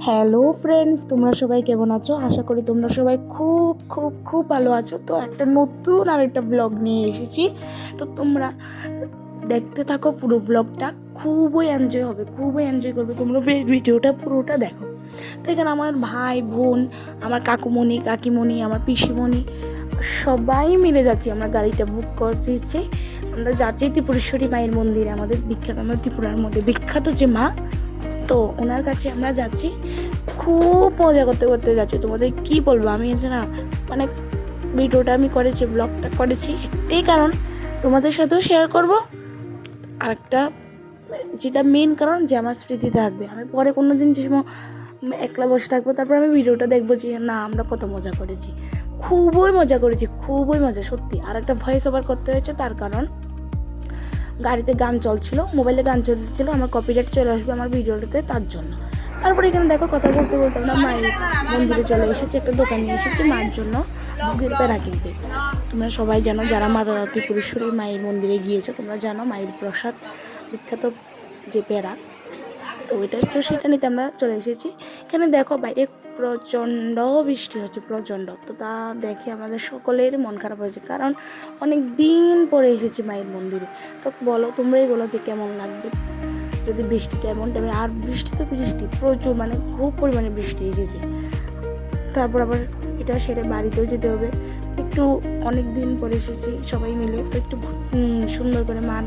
Hello friends, তোমরা সবাই কেমন আছো? আশা করি তোমরা সবাই খুব খুব খুব ভালো আছো। তো একটা নতুন আর একটা ব্লগ নিয়ে এসেছি। তো তোমরা দেখতে থাকো পুরো ব্লগটা, খুবই এনজয় হবে, খুবই এনজয় করবে তোমরা। ভিডিওটা পুরোটা দেখো। তো এখানে আমার ভাই বোন, আমার কাকুমণি, কাকিমণি, আমার পিসিমণি সবাই মিলে যাচ্ছি। আমরা গাড়িটা বুক করছি, আমরা যাচ্ছি ত্রিপুরেশ্বরী মায়ের মন্দিরে। আমাদের বিখ্যাত, আমরা ত্রিপুরার মধ্যে বিখ্যাত যে মা, তো ওনার কাছে আমরা যাচ্ছি। খুব মজা করতে করতে যাচ্ছি। তোমাদের কি বলবো, আমি না মানে ভিডিওটা আমি করেছি, ব্লগটা করেছি একটাই কারণ, তোমাদের সাথেও শেয়ার করব। আর একটা যেটা মেন কারণ, যে আমার স্মৃতি থাকবে। আমি পরে কোনো দিন যে সময় একলা বসে থাকবো, তারপর আমি ভিডিওটা দেখবো যে না আমরা কত মজা করেছি। খুবই মজা করেছি, খুবই মজা সত্যি। আর একটা ভয়েস ওভার করতে হয়েছে, তার কারণ গাড়িতে গান চলছিল, মোবাইলে গান চলছিল, আমার কপিরাইট চলে আসবে আমার ভিডিওটাতে, তার জন্য। তারপরে এখানে দেখো কথা বলতে বলতে আমরা মায়ের মন্দিরে চলে এসেছি। একটা দোকানে এসেছি মার জন্য ভোগের পেড়া কিনতে। তোমরা সবাই জানো, যারা মাতা ত্রিপুরেশ্বরী মায়ের মন্দিরে গিয়েছো তোমরা জানো মায়ের প্রসাদ বিখ্যাত যে পেড়া, তো সেটা নিতে আমরা চলে এসেছি। এখানে দেখো বাইরে প্রচণ্ড বৃষ্টি হচ্ছে, প্রচণ্ড। তো তা দেখে আমাদের সকলের মন খারাপ হয়েছে, কারণ অনেক দিন পরে এসেছি মায়ের মন্দিরে। তো বলো, তোমরাই বলো যে কেমন লাগবে যদি বৃষ্টিটা এমন টাইমে। আর বৃষ্টি তো বৃষ্টি প্রচুর, মানে খুব পরিমাণে বৃষ্টি এসেছে। তারপর আবার এটা সেরে বাড়িতেও যেতে হবে। একটু অনেক দিন পরে এসেছি সবাই মিলে, তো একটু সুন্দর করে মান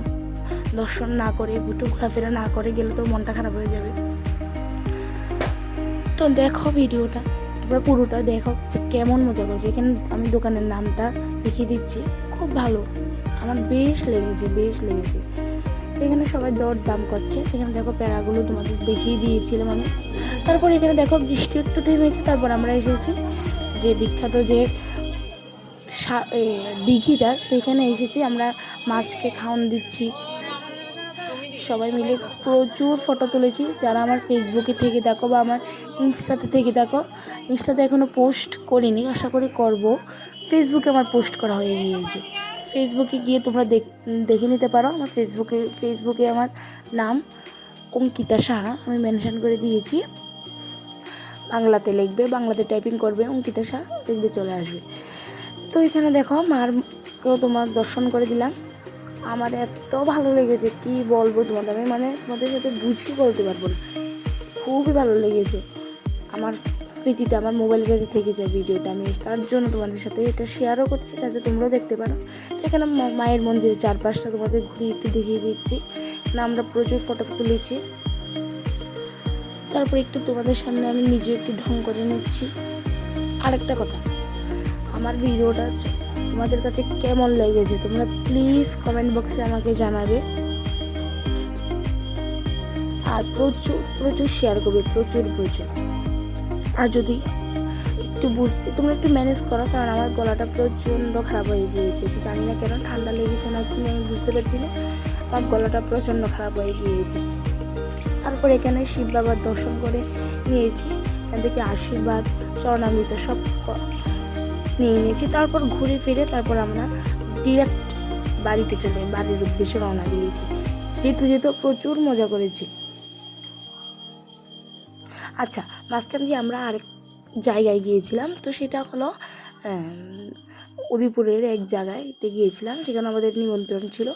দর্শন না করে, একটু ঘোরাফেরা না করে গেলে তো মনটা খারাপ হয়ে যাবে। তো দেখো ভিডিওটা, তোমরা পুরোটা দেখো যে কেমন মজা করছে। এখানে আমি দোকানের নামটা দেখিয়ে দিচ্ছি, খুব ভালো, আমার বেশ লেগেছে। তো এখানে সবাই দর দাম করছে। এখানে দেখো প্যারাগুলো তোমাদের দেখিয়ে দিয়েছিলাম আমি। তারপর এখানে দেখো বৃষ্টি একটু থেমেছে। তারপর আমরা এসেছি যে বিখ্যাত যে দিঘিটা, তো এখানে এসেছি আমরা। মাছকে খাওয়ান দিচ্ছি সবাই মিলে, প্রচুর ফটো তুলেছি। যারা আমার ফেসবুকে থেকে দেখো বা আমার ইনস্টাতে থেকে দেখো, ইনস্টাতে এখনও পোস্ট করিনি, আশা করি করব। ফেসবুকে আমার পোস্ট করা হয়ে গিয়েছে। ফেসবুকে গিয়ে তোমরা দেখে নিতে পারো। আমার ফেসবুকে আমার নাম অঙ্কিতা সাহা, আমি মেনশন করে দিয়েছি। বাংলাতে লিখবে, বাংলাতে টাইপিং করবে অঙ্কিতা সাহা, দেখবে চলে আসবে। তো এখানে দেখো মারকেও তোমার দর্শন করে দিলাম। আমার এত ভালো লেগেছে, কি বলবো তোমাদের, আমি মানে তোমাদের সাথে বুঝিয়ে বলতে পারবো না। খুবই ভালো লেগেছে। আমার স্মৃতিতে আমার মোবাইলে যাতে থেকে যায় ভিডিওটা, আমি তার জন্য তোমাদের সাথে এটা শেয়ারও করছি, যাতে তোমরাও দেখতে পারো। তো এখানে মায়ের মন্দিরের চারপাশটা তোমাদের ঘুরিয়ে একটু দেখিয়ে দিচ্ছি। না, আমরা প্রচুর ফটো তুলেছি। তারপর একটু তোমাদের সামনে আমি নিজে একটু ঢং করে নিচ্ছি। আরেকটা কথা, আমার ভিডিওটা তোমাদের কাছে কেমন লেগেছে তোমরা প্লিজ কমেন্ট বক্সে আমাকে জানাবে। আর প্রচুর প্রচুর শেয়ার করবে, প্রচুর। আর যদি একটু বুঝতে তোমরা একটু ম্যানেজ করো, কারণ আমার গলাটা প্রচণ্ড খারাপ হয়ে গিয়েছে। জানি না কেন, ঠান্ডা লেগেছে না কি আমি বুঝতে পারছি না, আমার গলাটা প্রচণ্ড খারাপ হয়ে গিয়েছে। তারপর এখানে শিব বাবার দর্শন করে নিয়েছি, এখান থেকে আশীর্বাদ, চরণামৃত সব নিয়ে নিয়েছি। তারপর ঘুরে ফিরে তারপর আমরা ডিরেক্ট বাড়ির উদ্দেশ্যে রওনা দিয়েছি। যেতে প্রচুর মজা করেছি। আচ্ছা, মাঝখান দিয়ে আমরা আরেক জায়গায় গিয়েছিলাম, তো সেটা হলো উদয়পুরের এক জায়গায়তে গিয়েছিলাম, সেখানে আমাদের নিমন্ত্রণ ছিল।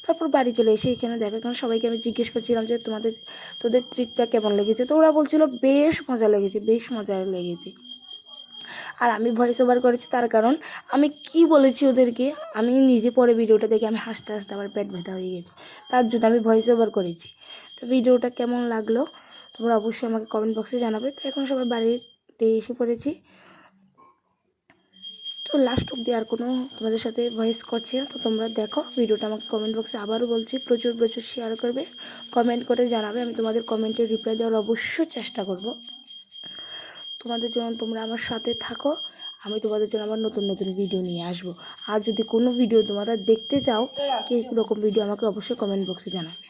তারপর বাড়ি চলে এসে এখানে দেখো, এখানে সবাইকে আমি জিজ্ঞেস করছিলাম যে তোদের ট্রিপটা কেমন লেগেছে। তো ওরা বলছিল বেশ মজা লেগেছে। আর আমি ভয়েস ওভার করেছি, তার কারণ আমি কি বলেছি ওদেরকে, আমি নিজে পরে ভিডিওটা দেখে আমি হাসতে আমার পেট ব্যথা হয়ে গেছে, তার জন্য আমি ভয়েস ওভার করেছি। তো ভিডিওটা কেমন লাগলো তোমরা অবশ্যই আমাকে কমেন্ট বক্সে জানাবে। তো এখন সবাই বাড়িতে এসে পড়েছি। তো লাস্ট অব্দি আর কোনো তোমাদের সাথে ভয়েস করছি না। তো তোমরা দেখো ভিডিওটা, আমাকে কমেন্ট বক্সে আবারও বলছি প্রচুর শেয়ার করবে, কমেন্ট করে জানাবে। আমি তোমাদের কমেন্টের রিপ্লাই দেওয়ার অবশ্যই চেষ্টা করব। তোমাদের জন্য তোমরা আমার সাথে থাকো, আমি তোমাদের জন্য আবার নতুন ভিডিও নিয়ে আসবো। আর যদি কোনো ভিডিও তোমরা দেখতে চাও, কী রকম ভিডিও, আমাকে অবশ্যই কমেন্ট বক্সে জানাবে।